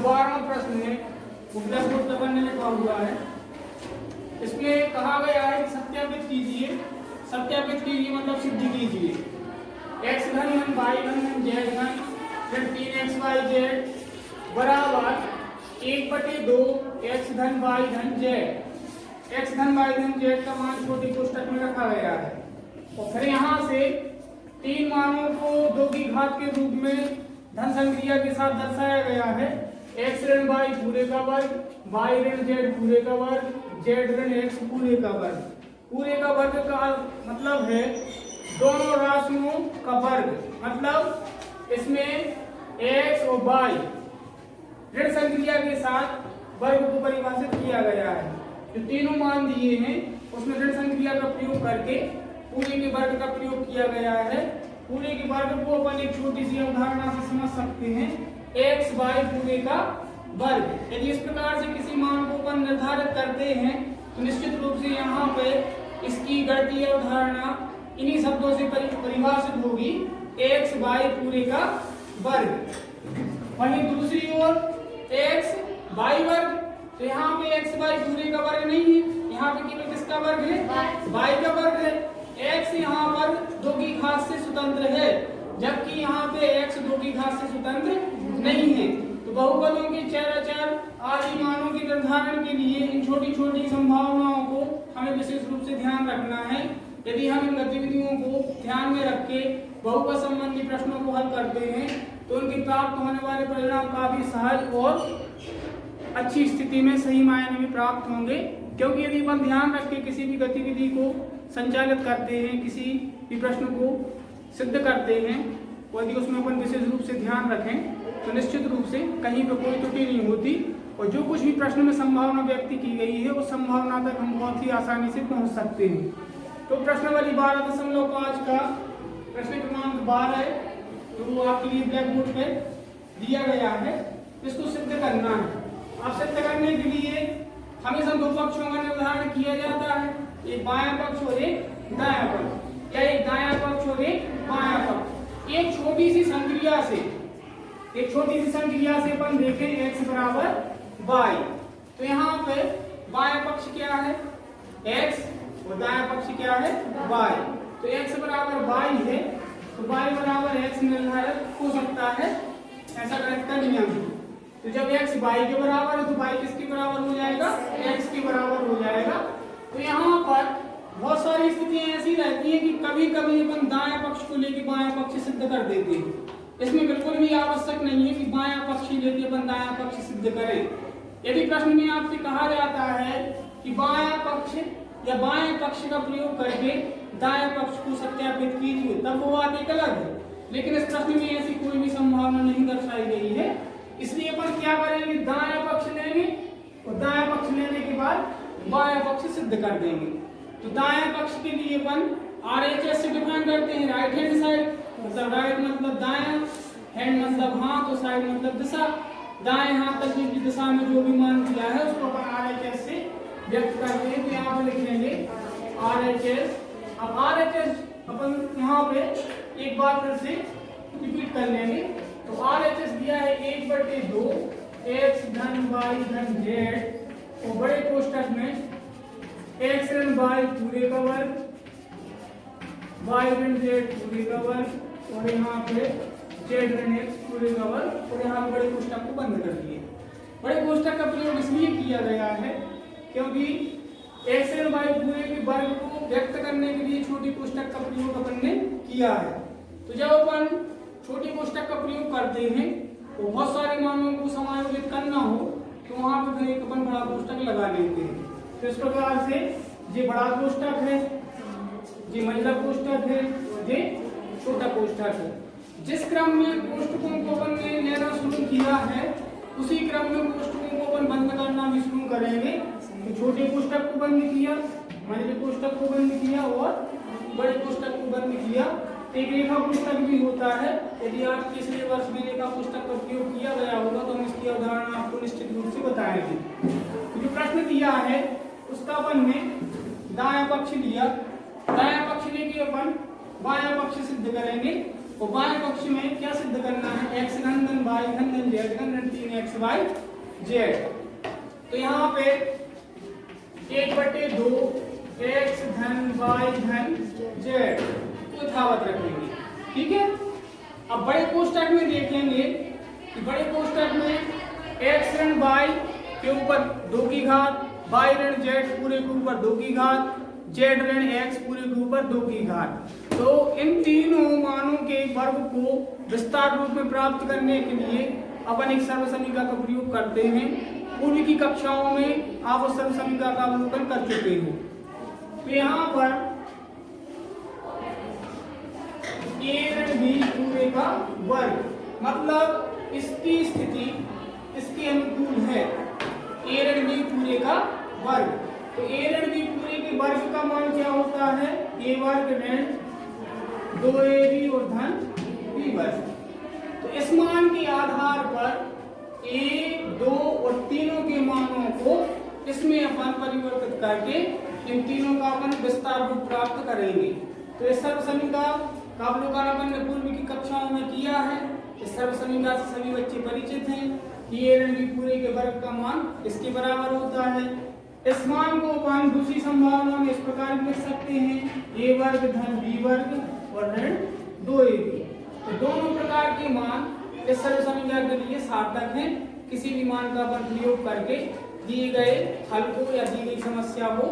12वां प्रश्न है, black board पर मैंने लिखा हुआ है। इसमें कहा गया है कि सत्यापित कीजिए, सत्यापित कीजिए मतलब सिद्ध कीजिए x घन y घन z घन फिर 3xyz बराबर 1/2 x धन y धन z। x धन y धन z का मान छोटे कोष्ठक में रखा गया है और फिर यहाँ से तीन मानों को 2 की घात के रूप में धन संक्रिया के साथ दर्शाया गया है। x ऋण y पूरे का वर्ग, y ऋण z पूरे का वर्ग, z ऋण x पूरे का वर्ग। पूरे का वर्ग का मतलब है दोनों राशियों का वर्ग, मतलब इसमें x और y ऋण संक्रिया के साथ वर्ग को परिभाषित किया गया है। जो तीनों मान दिए हैं उसमें ऋण संक्रिया का प्रयोग करके पूरे के वर्ग का प्रयोग किया गया है। पूरे के वर्ग को अपन एक छोटी सी अवधारणा से समझ सकते हैं, x y पूरे का वर्ग। यदि इस प्रकार से किसी मान को अपन निर्धारित करते हैं तो निश्चित रूप से यहाँ पे इसकी गणितीय अवधारणा इन्हीं शब्दों से परिभाषित होगी, x y पूरे का वर्ग। वहीं दूसरी ओर x y वर्ग, तो यहाँ पे x y पूरे का वर्ग नहीं है, यहाँ पे केवल किसका वर्ग है, y का वर्ग है। x यहाँ पर 2 की घात से स्वतंत्र है, जबकि यहाँ पे x 2 की घात से स्वतंत्र नहीं है। तो बहुपदों के चर अचर आदि मानों के निर्धारण के लिए इन छोटी छोटी संभावनाओं को हमें विशेष रूप से ध्यान रखना है। यदि हम इन गतिविधियों को ध्यान में रख के बहुपद संबंधी प्रश्नों को हल करते हैं तो उनके प्राप्त होने वाले परिणाम काफी सहज और अच्छी स्थिति में सही मायने में प्राप्त होंगे। क्योंकि यदि हम ध्यान रख के किसी भी गतिविधि को संचालित करते हैं, किसी भी प्रश्न को सिद्ध करते हैं, यदि उसमें अपन विशेष रूप से ध्यान रखें तो निश्चित रूप से कहीं पर कोई त्रुटि नहीं होती और जो कुछ भी प्रश्न में संभावना व्यक्त की गई है उस संभावना तक हम बहुत ही आसानी से पहुंच सकते हैं। तो प्रश्नावली 12.5 का प्रश्न क्रमांक 12 है, तो वो आपके लिए ब्लैक बोर्ड पे दिया गया है। इसको सिद्ध करना है। आप सिद्ध करने के लिए हमेशा 2 पक्षों का निर्धारण किया जाता है, एक बायां पक्ष और एक दायां पक्ष, या एक दायां पक्ष और एक बायां पक्ष। एक छोटी सी संक्रिया से अपन देखें x बराबर y, तो यहाँ पे बायां पक्ष क्या है x और दायां पक्ष क्या है y। तो x बराबर y है तो y बराबर x निर्धारित हो सकता है, ऐसा गणित का नियम है। तो जब x y के बराबर है तो y किसके बराबर हो जाएगा, x के बराबर हो जाएगा। तो यहाँ पर बहुत सारी स्थितियां ऐसी रहती हैं कि कभी कभी अपन दायां पक्ष को लेकर बायां पक्ष सिद्ध कर देते हैं। इसमें बिल्कुल भी आवश्यक नहीं है कि बायां पक्ष ही लेकर अपन दायां पक्ष सिद्ध करें। यदि प्रश्न में आपसे कहा जाता है कि बायां पक्ष या बाएं पक्ष का प्रयोग करके दाएं पक्ष को सत्यापित कीजिए, तब वो बात एक अलग है। लेकिन इस प्रश्न में ऐसी कोई भी संभावना नहीं दर्शाई गई है, इसलिए अपन क्या करेंगे, दायां पक्ष लेंगे और दायां पक्ष लेने के बाद बायां पक्ष सिद्ध कर देंगे। तो दायां पक्ष के लिए अपन RHS से डिफाइन करते हैं, राइट हैंड साइड, मतलब राइट मतलब दायां, हैंड मतलब हाथ और साइड मतलब दिशा। दाएं हाथ तक की दिशा में जो भी मान दिया है उसको अपन RHS से व्यक्त करते हैं। तो यहाँ पे लिख लेंगे RHS। अब RHS अपन यहाँ पे एक बार फिर से रिपीट कर लेंगे। तो RHS दिया है 1/2 x धन y धन z और बड़े कोष्ठक में x ऋण y पूरे का वर्ग, y ऋण z पूरे का वर्ग और यहाँ पे z ऋण x पूरे का वर्ग, और यहाँ बड़े कोष्ठक को बंद कर दिए। बड़े कोष्ठक का प्रयोग इसलिए किया गया है क्योंकि x ऋण y पूरे के वर्ग को व्यक्त करने के लिए छोटी कोष्ठक का प्रयोग अपन ने किया है। तो जब अपन छोटी कोष्ठक का प्रयोग करते हैं तो बहुत सारे मानों को समायोजित करना हो तो वहां पे फिर एक अपन बड़ा कोष्ठक लगा लेते हैं। तो इस प्रकार से ये बड़ा कोष्ठक है, ये महिला कोष्ठक है, ये छोटा कोष्ठक है। जिस क्रम में कोष्ठकों को अपन ने लेना शुरू किया है उसी क्रम में कोष्ठकों को अपन बंद करना भी शुरू करेंगे। तो छोटे कोष्ठक को बंद किया, महिला कोष्ठक को बंद किया और बड़े कोष्ठक को बंद किया। एक रेखा कोष्ठक भी होता है, यदि आप पिछले वर्ष में रेखा कोष्ठक का उपयोग किया गया होगा तो हम इसकी अवधारणा आपको निश्चित रूप से बताएंगे। जो प्रश्न दिया है उसका अपन ने दायां पक्ष लिया, दायां पक्ष लेके अपन बायां पक्ष सिद्ध करेंगे। और बाएं पक्ष में क्या सिद्ध करना है, x घन धन y घन धन z घन धन 3xy/z। तो यहाँ पे 1/2 x धन y धन z को यथावत रखेंगे, ठीक है। अब बड़े कोष्टक में देखेंगे कि बड़े कोष्टक में x ऋण y के ऊपर 2 की घात, y ऋण z पूरे के ऊपर 2 की घात, z ऋण x पूरे के ऊपर 2 की घात। तो इन तीनों मानों के वर्ग को विस्तार रूप में प्राप्त करने के लिए अपन एक सर्व समीकरण का प्रयोग करते हैं। पूर्व की कक्षाओं में आप उस सर्व समीकरण का अवलोकन कर चुके हो। तो यहाँ पर a ऋण b पूरे का वर्ग, मतलब इसकी स्थिति इसके अनुकूल है, a ऋण b पूरे का वर्ग। तो a ऋण b पूरे के वर्ग का मान क्या होता है, a वर्ग ऋण 2ab और धन b वर्ग। तो इस मान के आधार पर a, 2 और तीनों के मानों को इसमें अपन परिवर्तित करके इन तीनों का अपन विस्तार रूप प्राप्त करेंगे। तो इस सर्व समीकरण का अवलोकन अपन ने पूर्व की कक्षाओं में किया है। इस सर्व समीकरण से सभी बच्चे परिचित हैं कि a ऋण b पूरे के वर्ग का मान इसके बराबर होता है। इस मान को अपन दूसरी संभावना में इस प्रकार लिख सकते हैं, a वर्ग धन b वर्ग और ऋण 2ab। तो दोनों प्रकार के मान इस सर्व समीकरण के लिए सार्थक हैं। किसी भी मान का अपन प्रयोग करके दिए गए हल को या दी गई समस्या को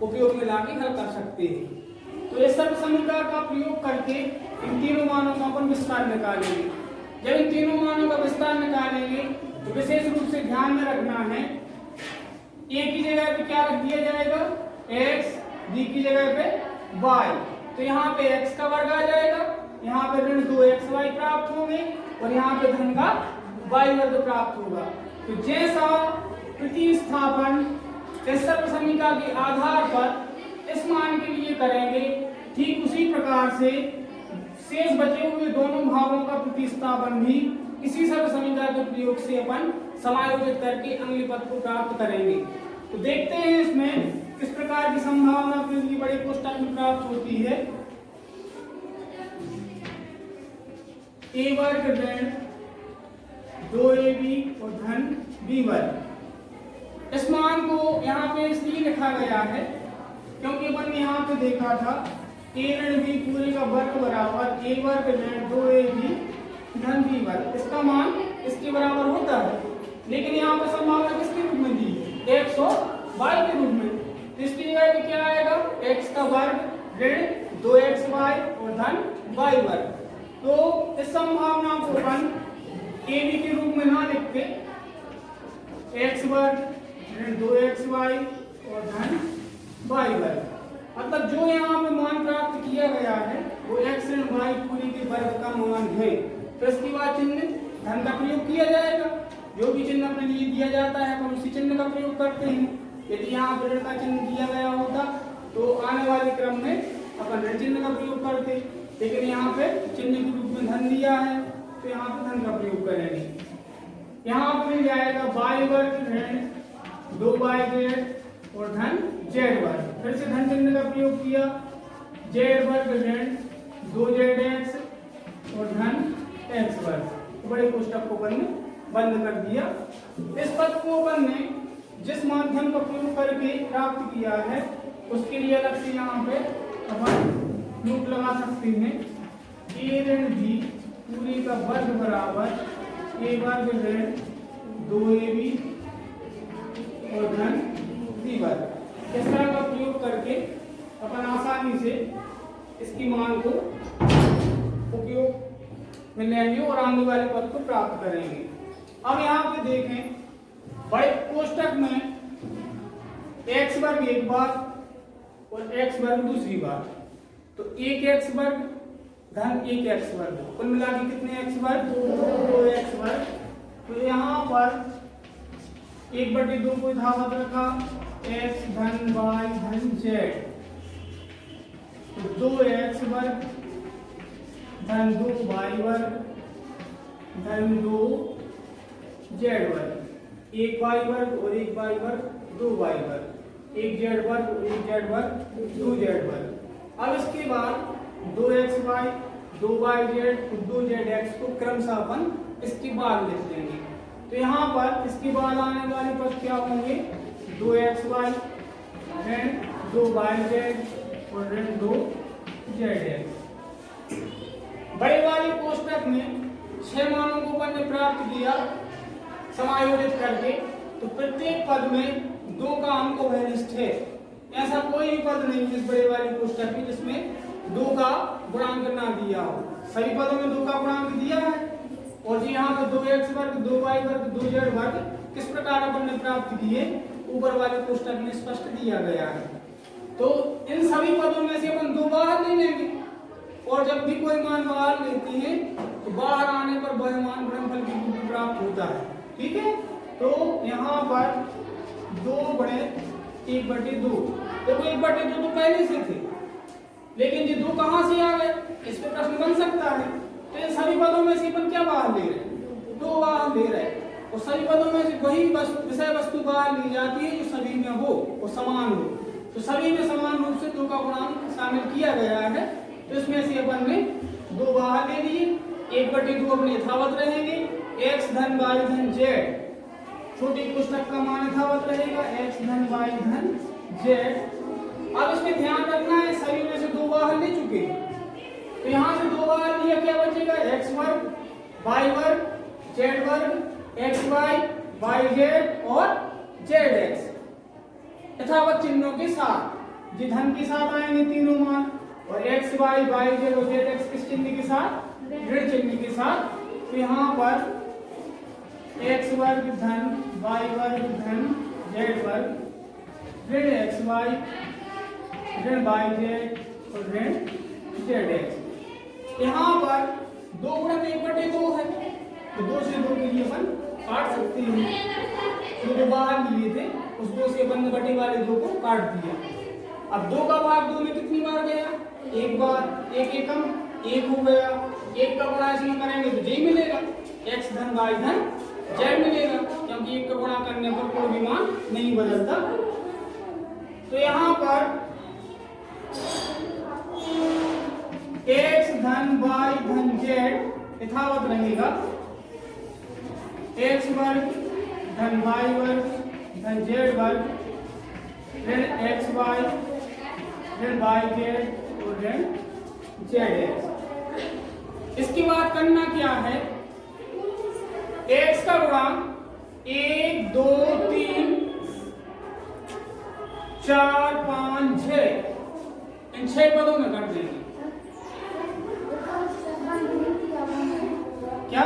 उपयोग में लाके हल कर सकते हैं। तो इस सर्व समीकरण का प्रयोग करके इन तीनों मानों का अपन विस्तार निकालेंगे। जब इन तीनों मानों का विस्तार निकालेंगे तो विशेष रूप से ध्यान में रखना है, a की जगह पे क्या रख दिया जाएगा, x, b की जगह पे y। तो यहाँ पे x का वर्ग आ जाएगा, यहाँ पे ऋण 2xy प्राप्त होंगे और यहाँ पे धन का y वर्ग प्राप्त होगा। तो जैसा प्रतिस्थापन इस सर्व समीकरण के आधार पर इस मान के लिए करेंगे, ठीक उसी प्रकार से शेष बचे हुए दोनों भागों का प्रतिस्थापन भी इसी सर्व समीकरण के प्रयोग से अपन समायोजित करके अगले पद को प्राप्त करेंगे। तो देखते हैं इसमें किस प्रकार की संभावना के लिए बड़े कोष्टक में प्राप्त होती है। a वर्ग ऋण 2ab और धन b वर्ग। इस मान को यहाँ पे इसलिए लिखा गया है क्योंकि अपन ने यहाँ पे देखा था a ऋण b पूरे का वर्ग बराबर a वर्ग ऋण 2ab धन b वर्ग। इसका मान इसके बराबर होता है, लेकिन यहाँ पे संभावना किसके रूप में दी, x और y के रूप में। तो इसकी जगह पे क्या आएगा, x का वर्ग ऋण 2xy और धन y वर्ग। तो इस संभावना को अपन ab के रूप में ना लिख के x वर्ग ऋण 2xy और धन y वर्ग, मतलब जो यहाँ पे मान प्राप्त किया गया है वो x ऋण y पूरी के वर्ग का मान है। तो इसके बाद चिन्ह धन का प्रयोग किया जाएगा। जो भी चिन्ह अपने लिए दिया जाता है हम उसी चिन्ह का प्रयोग करते हैं। यदि यहाँ पर ऋण का चिन्ह दिया गया होता तो आने वाले क्रम में अपन ऋण चिन्ह का प्रयोग करते, लेकिन यहाँ पे चिन्ह के रूप में धन दिया है तो यहाँ पे धन का प्रयोग करेंगे। यहाँ पर मिल जाएगा y वर्ग ऋण 2yz और धन z वर्ग। फिर से धन चिन्ह का प्रयोग किया, z वर्ग ऋण 2zx और धन x वर्ग। बड़े कोष्टक को अपन ने बंद कर दिया। इस पद को अपन ने जिस माध्यम का प्रयोग करके प्राप्त किया है उसके लिए अलग से यहाँ पे अपन लूप लगा सकते हैं। a ऋण b पूरे का वर्ग बराबर a वर्ग ऋण 2ab और धन b वर्ग। इस तरह का प्रयोग करके अपन आसानी से इसकी मान को उपयोग में लेंगे और आने वाले पद को प्राप्त करेंगे। अब यहाँ पे देखें, बड़े कोष्टक में x वर्ग एक बार और x वर्ग दूसरी बार, तो एक x वर्ग धन एक x वर्ग, कुल मिला के कितने x वर्ग, 2x वर्ग। तो यहाँ पर 1/2 को यथावत रखा, x धन y धन z, तो 2x वर्ग धन 2y वर्ग धन 2z वर्ग, एक y वर्ग और एक y वर्ग 2y वर्ग, एक z वर्ग और एक z वर्ग 2z वर्ग। अब इसके बाद 2xy 2yz और 2zx को क्रमशः अपन इसके बाद लिख देंगे। तो यहाँ पर इसके बाद आने वाले पद क्या होंगे, 2xy ऋण 2yz और ऋण 2zx। बड़े वाले कोष्टक में 6 मानों को अपन ने प्राप्त किया समायोजित करके, तो प्रत्येक पद में 2 का अंक वैनिष्ठ है। ऐसा कोई भी पद नहीं इस बड़े वाले कोष्टक में जिसमें 2 का गुणांक ना दिया हो। सभी पदों में 2 का गुणांक दिया है। और जी यहाँ पर 2x वर्ग 2y वर्ग 2z वर्ग किस प्रकार अपन ने प्राप्त किए ऊपर वाले कोष्टक में स्पष्ट दिया गया है। तो इन सभी पदों में से अपन 2 बाहर ले लेंगे और जब भी कोई मान बाहर लेते हैं तो बाहर आने पर वह मान गुणनफल की रूप प्राप्त होता है। ठीक है, तो यहाँ पर 2 बड़े 1/2, देखो 1/2 तो पहले से थे, लेकिन ये 2 कहाँ से आ गए, इस पे प्रश्न बन सकता है। तो इन सभी पदों में से अपन क्या बाहर ले रहे हैं, 2 बाहर ले रहे हैं और सभी पदों में से वही विषय वस्तु बाहर ली जाती है जो सभी में हो और समान हो। तो सभी में समान रूप से 2 का गुणांक शामिल किया गया है। तो इसमें से अपन ने 2 बाहर ले लिए, 1/2 अपने यथावत रहेंगे, x धन y धन z छोटी कोष्टक का मान यथावत रहेगा, x धन y धन z। अब इसमें ध्यान रखना है सभी में से 2 बाहर ले चुके हैं, तो यहाँ से 2 बाहर लिया क्या बचेगा, x वर्ग y वर्ग z वर्ग xy yz और zx यथावत चिन्हों के साथ। जी धन के साथ आएंगे तीनों मान और xy yz और zx किस चिन्ह के साथ, ऋण चिन्ह के साथ। तो यहाँ पर x वर्ग धन y वर्ग धन z वर्ग ऋण xy ऋण yz और ऋण zx। यहाँ पर 2 गुणन 1/2 है, तो 2 से 2 के लिए अपन काट सकते हैं। जो बाहर लिए थे उस 2 से अपन ने बटे वाले 2 को काट दिया। अब 2 का भाग 2 में कितनी बार गया, 1 बार, 1 एकम 1 हो गया। 1 का गुणा इसमें करेंगे तो j मिलेगा, x धन y धन z मिलेगा, क्योंकि 1 का गुणा करने पर कोई भी मान नहीं बदलता। तो यहाँ पर x धन y धन z यथावत रहेगा, x वर्ग धन y वर्ग धन z वर्ग ऋण xy ऋण yz और ऋण zx। इसके बाद करना क्या है, x का गुणांक 1 2 3 4 5 6 इन 6 पदों में कर देंगे। क्या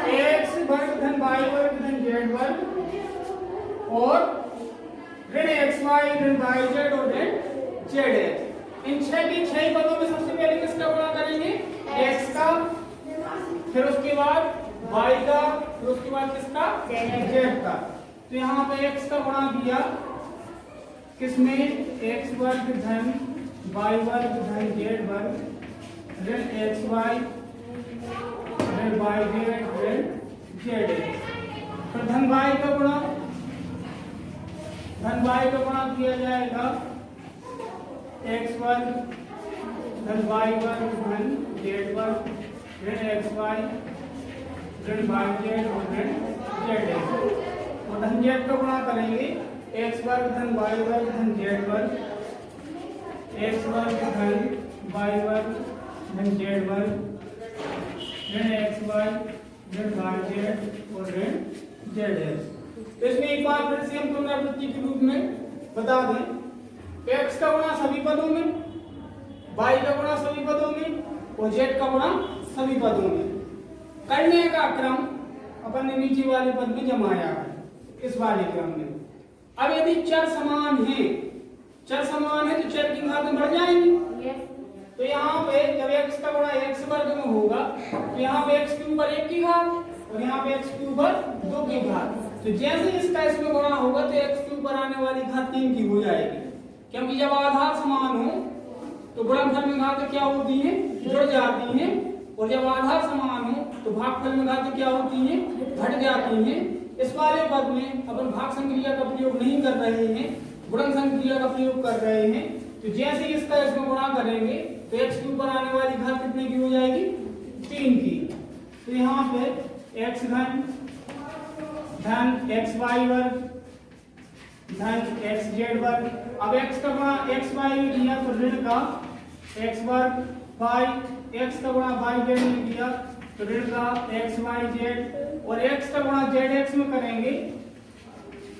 x वर्ग धन y वर्ग धन z वर्ग और ऋण xy ऋण yz और ऋण zx। इन 6 के 6 पदों में सबसे पहले किसका गुणा करेंगे, x का, फिर उसके बाद y का, फिर उसके बाद किसका, z का। तो यहाँ पे x का गुणा किया किसमें, x वर्ग धन y वर्ग धन z वर्ग ऋण xy ऋण yz ऋण zx। फिर धन y का गुणा, धन y का गुणा किया जाएगा x वर्ग धन y वर्ग धन z वर्ग ऋण xy ऋण yz और ऋण zx। और धन z का गुणा करेंगे, x वर्ग धन y वर्ग धन z वर्ग x वर्ग धन y वर्ग धन z वर्ग ऋण xy ऋण yz और ऋण zx। तो इसमें एक बार फिर से हम पुनरावृत्ति के रूप में बता दें, x का गुणा सभी पदों में, y का गुणा सभी पदों में और z का गुणा सभी पदों में। करने का क्रम अपन ने नीचे वाले पद में जमाया है इस वाले क्रम में। अब यदि चर समान है, चर समान है तो चर की घात बढ़ जाएंगी। तो यहाँ पे जब x का गुणा x वर्ग में होगा तो यहाँ पे x के ऊपर 1 की घात और यहाँ पे x के ऊपर 2 की घात। तो जैसे इसका इसमें गुणा होगा तो x के ऊपर आने वाली घात 3 की हो जाएगी, क्योंकि जब आधार समान हो तो गुणनफल में घातें क्या होती हैं, जुड़ जाती हैं, और जब आधार समान हो तो भागफल में घातें क्या होती हैं, घट जाती हैं। इस वाले पद में अपन भाग संक्रिया का प्रयोग नहीं कर रहे हैं, गुणन संक्रिया का प्रयोग कर रहे हैं। तो जैसे ही इसका इसमें गुणा करेंगे तो x के ऊपर आने वाली घात कितने की हो जाएगी 3 की। तो यहाँ पे x घन धन xy वर्ग धन xz वर्ग। अब x का गुणा xy में किया तो ऋण का x वर्ग y, x का गुणा yz में किया तो ऋण का xyz, और x का गुणा zx में करेंगे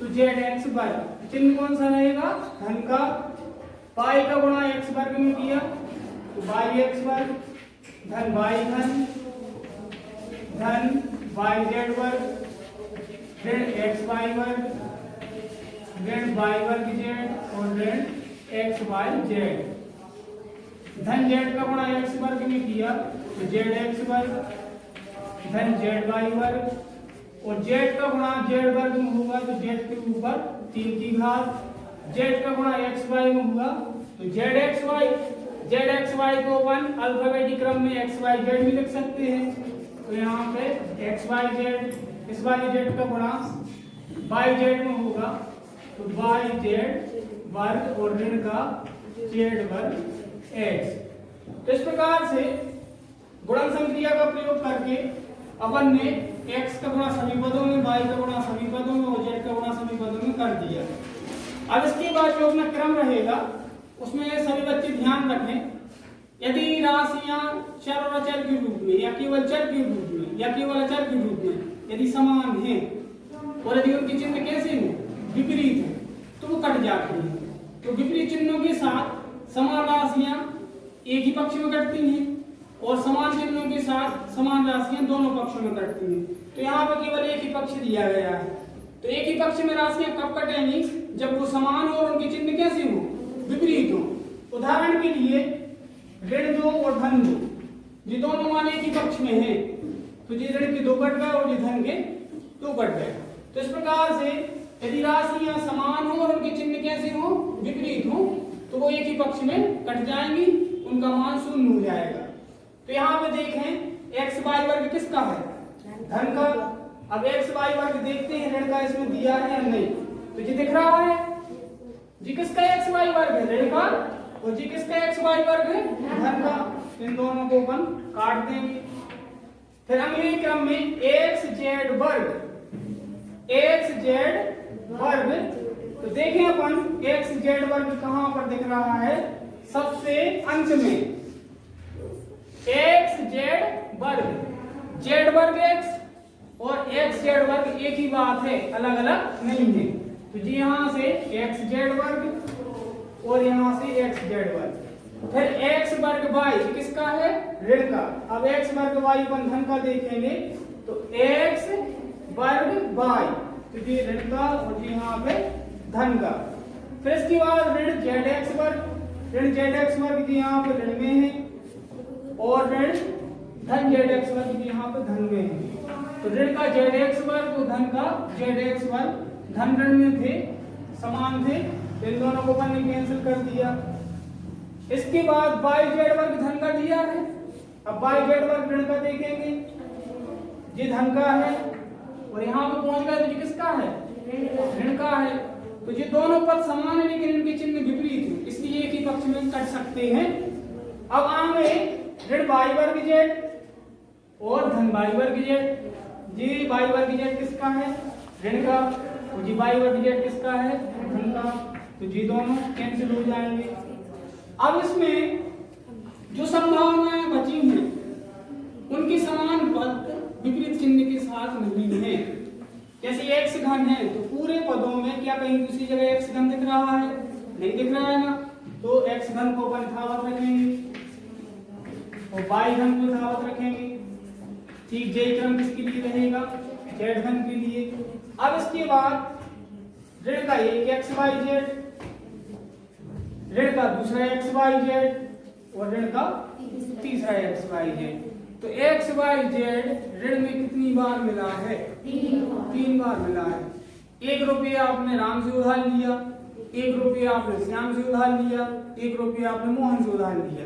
तो zx वर्ग। चिन्ह कौन सा रहेगा धन का। y का गुणा x वर्ग में किया तो yx वर्ग धन y घन धन yz वर्ग ऋण xy वर्ग ऋण y वर्ग z और ऋण xyz। धन z का गुणा x वर्ग में किया तो zx वर्ग धन zy वर्ग, और z का गुणा z वर्ग में होगा तो z के ऊपर 3 की घात। z का गुणा xy में होगा तो zxy को अपन अल्फाबेटिक क्रम में xyz भी लिख सकते हैं। तो यहाँ पे xyz, इस वाले z का गुणा yz में होगा तो yz वर्ग और ऋण का z वर्ग x। तो इस प्रकार से गुणन संक्रिया का प्रयोग करके अपन ने x का गुणा सभी पदों में, y का गुणा सभी पदों में और z का गुणा सभी पदों में कर दिया। अब इसके बाद जो अपना क्रम रहेगा उसमें सभी बच्चे ध्यान रखें, यदि राशियां चर और अचर के रूप में या केवल चर के रूप में या केवल अचर के रूप में यदि समान हैं और यदि उनके चिन्ह कैसे हैं विपरीत हैं तो वो कट जाते हैं। तो विपरीत चिन्हों के साथ समान राशियां एक ही पक्ष में कटती हैं और समान चिन्हों के साथ समान राशियां दोनों पक्षों में कटती हैं। तो यहाँ पर केवल एक ही पक्ष दिया गया है। तो एक ही पक्ष में राशियां कब कटेंगी जब वो समान हो और उनके चिन्ह कैसे हो विपरीत हो। उदाहरण के लिए ऋण 2 और धन 2 ये दोनों मान एक ही पक्ष में हैं तो ये ऋण के 2 कट गए और ये धन के 2 कट गए। तो इस प्रकार से यदि राशियां समान हो और उनके चिन्ह कैसे हो विपरीत हो तो वो एक ही पक्ष में कट जाएंगी, उनका मान शून्य हो जाएगा। तो यहाँ पे देखें x y वर्ग किसका है धन का। अब x y वर्ग देखते हैं ऋण का इसमें दिया है या नहीं। तो जी दिख रहा है जी किसका x y वर्ग है ऋण का और जी किसका x y वर्ग है धन का। इन दोनों को अपन काट देंगे। फिर अगले क्रम में xz वर्ग तो देखें अपन xz वर्ग कहां पर दिख रहा है सबसे अंत में। xz वर्ग z वर्ग x और xz वर्ग एक ही बात है, अलग अलग नहीं है। तो जी यहां से xz वर्ग और यहां से xz वर्ग। फिर x वर्ग y किसका है ऋण का। अब x वर्ग y अपन धन का देखेंगे तो x वर्ग y तो जी ऋण का और जी यहाँ पे धन का। फिर इसके बाद ऋण zx वर्ग जी यहाँ पे ऋण में है और ऋण धन zx वर्ग जी यहाँ पे धन में है। तो ऋण का zx वर्ग और धन का zx वर्ग धन ऋण में थे समान थे तो इन दोनों को अपन ने कैंसिल कर दिया। इसके बाद yz वर्ग धन का दिया है। अब yz वर्ग ऋण का देखेंगे ये धन का है और यहाँ पे पहुंच गए तो ये किसका है ऋण का है। तो ये दोनों पद समान है लेकिन इनके चिन्ह विपरीत है इसलिए एक ही पक्ष में कट सकते हैं। अब आगे ऋण y वर्ग z और धन y वर्ग z। जी y वर्ग z किसका है ऋण का और जी y वर्ग z किसका है धन का। तो जी दोनों कैंसिल हो जाएंगे। अब इसमें जो संभावनाएं बची हैं उनके समान पद विपरीत चिन्ह के साथ नहीं है। जैसे x घन है तो पूरे पदों में क्या कहीं दूसरी जगह x घन दिख रहा है नहीं दिख रहा है ना। तो x घन को अपन यथावत रखेंगे और y घन को यथावत रखेंगे। ठीक j क्रम किसके लिए रहेगा z घन के लिए। अब इसके बाद ऋण का एक xyz ऋण का दूसरा xyz और ऋण का तीसरा xyz। तो xyz ऋण में कितनी बार मिला है 3 बार मिला है। 1 रुपया आपने राम से उधार लिया, 1 रुपया आपने श्याम से उधार लिया, 1 रुपया आपने मोहन से उधार लिया।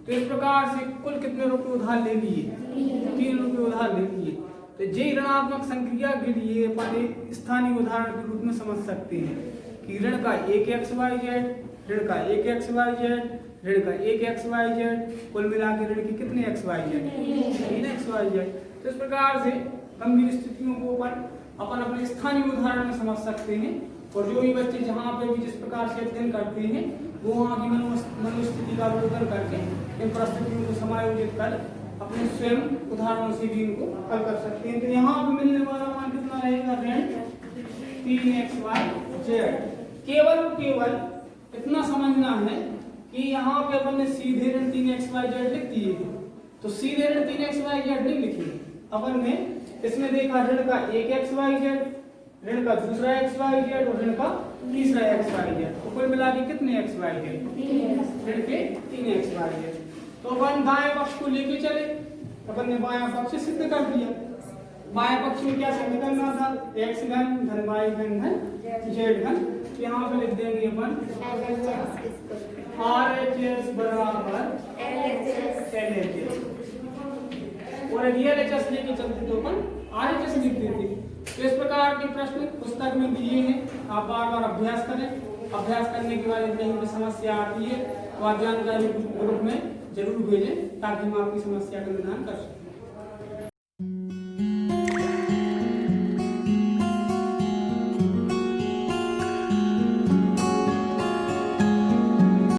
तो इस प्रकार से कुल कितने रुपए उधार ले लिए 3 रुपये उधार ले लिए। तो जे ऋणात्मक संक्रिया के लिए अपन एक स्थानीय उदाहरण के रूप में समझ सकते हैं कि ऋण का एक xyz ऋण का एक एक्स वाई जेड, ऋण का एक एक्स वाई जेड, कुल मिला के ऋण के कितने x y z, 3 x y z. तो इस प्रकार से गंभीर स्थितियों को अपन अपने स्थानीय उदाहरण में समझ सकते हैं। और जो भी बच्चे जहाँ पे भी जिस प्रकार से अध्ययन करते हैं वो वहाँ की मनोस्थिति का अवलोकन करके इन परिस्थितियों को समायोजित कर अपने स्वयं उदाहरणों से भी इनको हल कर सकते हैं। तो यहाँ पे मिलने वाला मान कितना रहेगा, ऋण 3xyz। केवल इतना समझना है कि यहाँ पे अपन ने सीधे ऋण 3xyz लिख दिए, तो सीधे ऋण 3xyz नहीं लिखे, अपन ने इसमें देखा ऋण का एक xyz, ऋण का दूसरा xyz और ऋण का तीसरा xyz, तो कुल मिला के कितने xyz, ऋण के 3 xyz। तो अपन दाएं पक्ष को लेके चले, अपन ने बायां पक्ष सिद्ध कर दिया। बाएं पक्ष में क्या सिद्ध करना था, x घन धन y घन धन z घन। यहाँ पे लिख देंगे अपन RHS बराबर LHS, और LHS लेके चलते तो अपन RHS लिख देते। तो इस प्रकार के प्रश्न पुस्तक में दिए हैं, आप बार बार अभ्यास करें। अभ्यास करने के बाद कहीं भी समस्या आती है तो आप जानकारी ग्रुप में जरूर भेजें ताकि हम आपकी समस्या का निदान कर सकें।